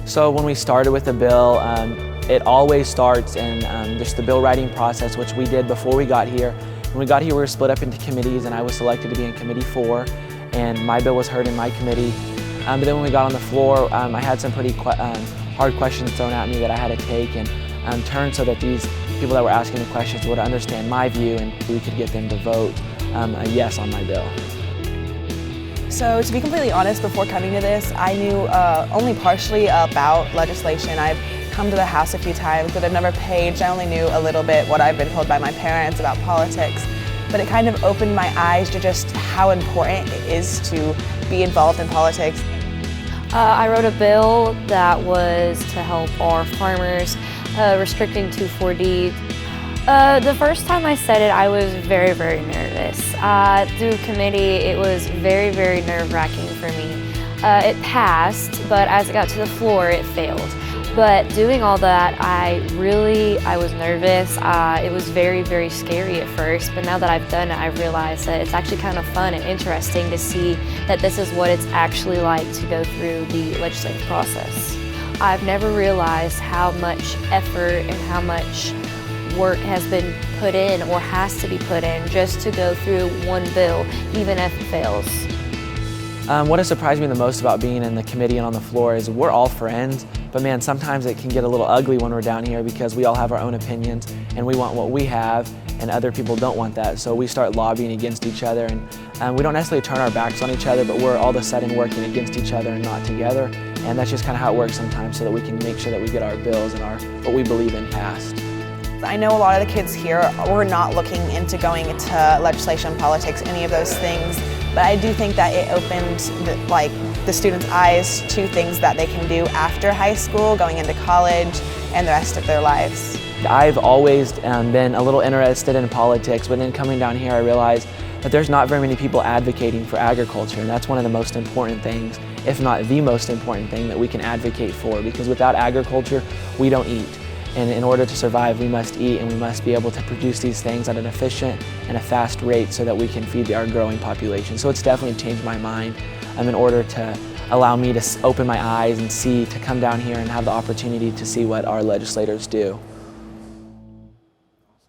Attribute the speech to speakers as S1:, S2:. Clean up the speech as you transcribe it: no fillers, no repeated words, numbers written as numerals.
S1: So when we started with the bill, it always starts in just the bill writing process, which we did before we got here. When we got here, we were split up into committees, and I was selected to be in Committee 4, and my bill was heard in my committee. But then when we got on the floor, I had some pretty hard questions thrown at me that I had to take and turn so that these people that were asking the questions would understand my view, and we could get them to vote a yes on my bill.
S2: So to be completely honest, before coming to this, I knew only partially about legislation. I've come to the House a few times, but I've never paged. I only knew a little bit what I've been told by my parents about politics. But it kind of opened my eyes to just how important it is to be involved in politics.
S3: I wrote a bill that was to help our farmers, restricting 2,4-D. The first time I said it, I was very, very nervous. Through committee, it was very, very nerve-wracking for me. It passed, but as it got to the floor, it failed. But doing all that, I was nervous. It was very, very scary at first, but now that I've done it, I've realized that it's actually kind of fun and interesting to see that this is what it's actually like to go through the legislative process. I've never realized how much effort and how much work has been put in or has to be put in just to go through one bill, even if it fails.
S1: What has surprised me the most about being in the committee and on the floor is we're all friends, but man, sometimes it can get a little ugly when we're down here because we all have our own opinions and we want what we have and other people don't want that. So we start lobbying against each other, and we don't necessarily turn our backs on each other, but we're all of a sudden working against each other and not together. And that's just kind of how it works sometimes, so that we can make sure that we get our bills and what we believe in passed.
S2: I know a lot of the kids here were not looking into going into legislation, politics, any of those things, but I do think that it opened the students' eyes to things that they can do after high school, going into college, and the rest of their lives.
S1: I've always been a little interested in politics, but then coming down here I realized that there's not very many people advocating for agriculture, and that's one of the most important things, if not the most important thing that we can advocate for, because without agriculture, we don't eat. And in order to survive, we must eat, and we must be able to produce these things at an efficient and a fast rate so that we can feed our growing population. So it's definitely changed my mind in order to allow me to open my eyes and to come down here and have the opportunity to see what our legislators do.